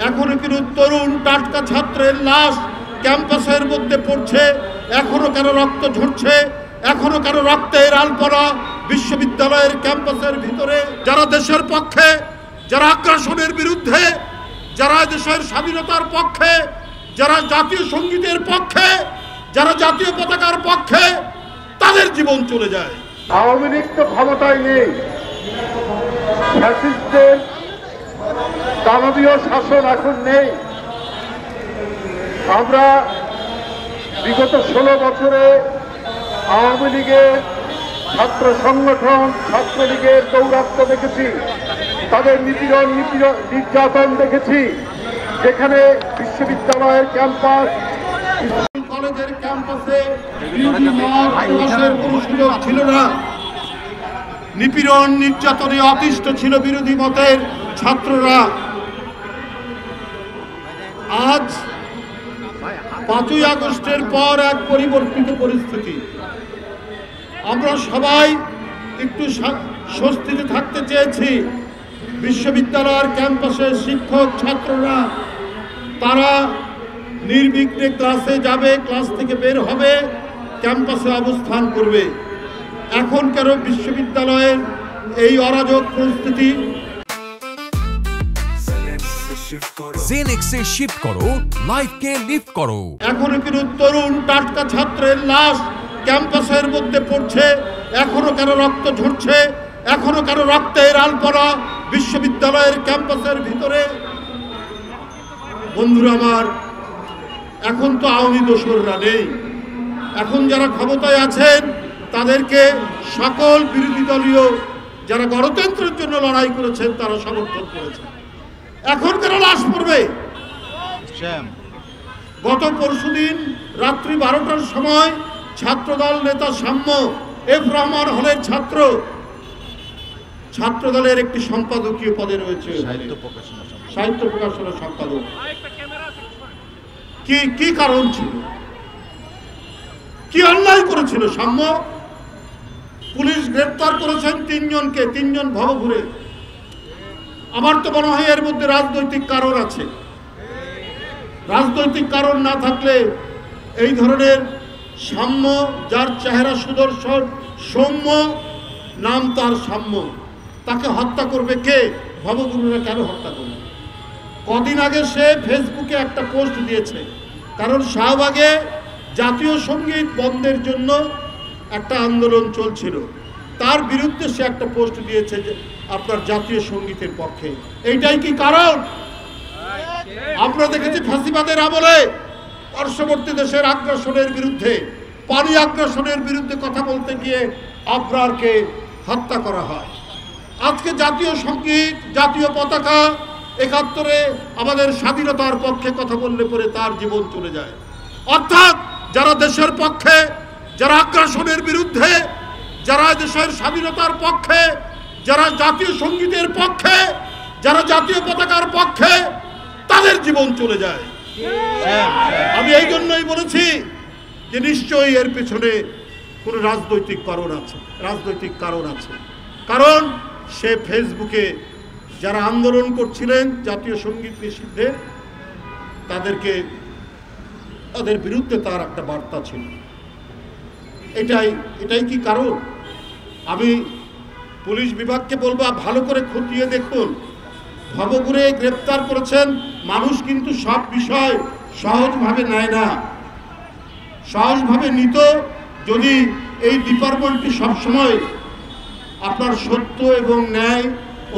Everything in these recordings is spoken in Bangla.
এখনো কিন্তু তরুণ টাটকা ছাত্রের লাশ ক্যাম্পাসের মধ্যে পড়ছে, এখনো কেন রক্ত ঝরছে, এখনো কেন রক্তের আলপনা বিশ্ববিদ্যালয়ের ক্যাম্পাসের ভিতরে। যারা দেশের পক্ষে, যারা আগ্রাসনের বিরুদ্ধে, যারা দেশের স্বাধীনতার পক্ষে, যারা জাতীয় সঙ্গীতের পক্ষে, যারা জাতীয় পতাকার পক্ষে, তাদের জীবন চলে যায়। আওয়ামী লীগ তো ক্ষমতায় নেই, ফ্যাসিস্টদের দানবীয় শাসন এখন নেই। আমরা বিগত 16 বছরে আওয়ামী লীগের ছাত্র সংগঠন, ছাত্রলীগের দৌরাত্ম্য দেখেছি, তাদের নির্যাতন দেখেছি, যেখানে বিশ্ববিদ্যালয়ের ক্যাম্পাস, কলেজের ক্যাম্পাসে বিরোধী মত প্রকাশের কোনো সুযোগ ছিল না। নিপীড়ন নির্যাতনে অতিষ্ঠ ছিল বিরোধী মতের ছাত্ররা। আজ 5ই আগস্টের পর এক পরিবর্তিত পরিস্থিতি। আমরা সবাই একটু স্বস্তিতে থাকতে চেয়েছি। বিশ্ববিদ্যালয়ের ক্যাম্পাসের শিক্ষক ছাত্ররা তারা নির্বিঘ্নে ক্লাসে যাবে, ক্লাস থেকে বের হবে, ক্যাম্পাসে অবস্থান করবে। এখন কেন বিশ্ববিদ্যালয়ের এই অরাজক পরিস্থিতি? জেনেক্সে শিফট করো, লাইফকে লিফট করো। এখনো কিন্তু তরুণ টাটকা ছাত্রের লাশ ক্যাম্পাসের মধ্যে পড়ছে, এখনো কেন রক্ত ঝরছে, এখনো কেন রক্তের আলপনা বিশ্ববিদ্যালয়ের ক্যাম্পাসের ভিতরে। বন্ধুরা আমার, এখন তো আওয়ামী দোসররা নেই। এখন যারা ক্ষমতায় আছেন তাদেরকে সকল বিরোধী দলীয় যারা গণতন্ত্রের জন্য লড়াই করেছেন তারা সমর্থন করেছেন। এখন কেন লাশ পড়বে? গত পরশুদিন রাত্রি 12টার সময় ছাত্রদল নেতা সাম্য এফ রহমান হলের ছাত্রদলের একটি সম্পাদকীয় পদে রয়েছে, সাহিত্য প্রকাশনের সম্পাদক। কি কারণ ছিল? কি অন্যায় করেছিল সাম্য? পুলিশ গ্রেপ্তার করেছেন 3 জনকে, 3 জন ভবঘুরে। আমার তো মনে হয় এর মধ্যে রাজনৈতিক কারণ আছে। রাজনৈতিক কারণ না থাকলে এই ধরনের সাম্য, যার চেহারা সুদর্শন, সৌম্য, নাম তার সাম্য, তাকে হত্যা করবে কে? ভবগুরুরা কেন হত্যা করবে? কদিন আগে সে ফেসবুকে একটা পোস্ট দিয়েছে, কারণ শাহবাগে জাতীয় সঙ্গীত বন্ধের জন্য একটা আন্দোলন চলছিল, তার বিরুদ্ধে সে একটা পোস্ট দিয়েছে যে আপনার জাতীয় সঙ্গীতের পক্ষে। এইটাই কি কারণ? আমরা দেখেছি ফাঁসিবাদের আমলে পার্শ্ববর্তী দেশের আগ্রাসনের বিরুদ্ধে, পানি আগ্রাসনের বিরুদ্ধে কথা বলতে গিয়ে আবরারকে হত্যা করা হয়। আজকে জাতীয় সঙ্গীত, জাতীয় পতাকা, 71-এ আমাদের স্বাধীনতার পক্ষে কথা বললে পরে তার জীবন চলে যায়। অর্থাৎ যারা দেশের পক্ষে, যারা আগ্রাসনের বিরুদ্ধে, যারা দেশের স্বাধীনতার পক্ষে, যারা জাতীয় সঙ্গীতের পক্ষে, যারা জাতীয় পতাকার পক্ষে, তাদের জীবন চলে যায়। আমি এই জন্যই বলেছি যে নিশ্চয়ই এর পেছনে কোনো রাজনৈতিক কারণ আছে। কারণ সে ফেসবুকে যারা আন্দোলন করছিলেন জাতীয় সঙ্গীত নিষিদ্ধের, তাদের বিরুদ্ধে তার একটা বার্তা ছিল। এটাই কি কারণ? আমি পুলিশ বিভাগকে বলবো ভালো করে খতিয়ে দেখুন। ভবঘুরে গ্রেপ্তার করেছেন, মানুষ কিন্তু সব বিষয় সহজভাবে নেয় না। সহজভাবে নিত যদি এই ডিপার্টমেন্টটি সবসময় আপনার সত্য এবং ন্যায়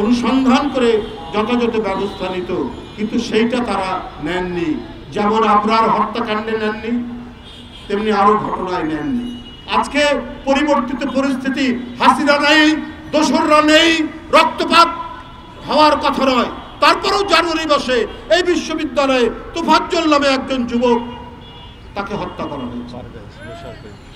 অনুসন্ধান করে যথাযথ ব্যবস্থা নিত, কিন্তু সেইটা তারা নেননি। যেমন আবরার হত্যাকাণ্ডে নেননি, তেমনি আরো ঘটনায় নেননি। আজকে পরিবর্তিত পরিস্থিতি, হাসিনা নেই, দোসররা নেই, রক্তপাত হওয়ার কথা নয়, তারপরেও জানুয়ারি মাসে এই বিশ্ববিদ্যালয়ে তোফাজ্জল নামে একজন যুবক, তাকে হত্যা করা হয়েছে।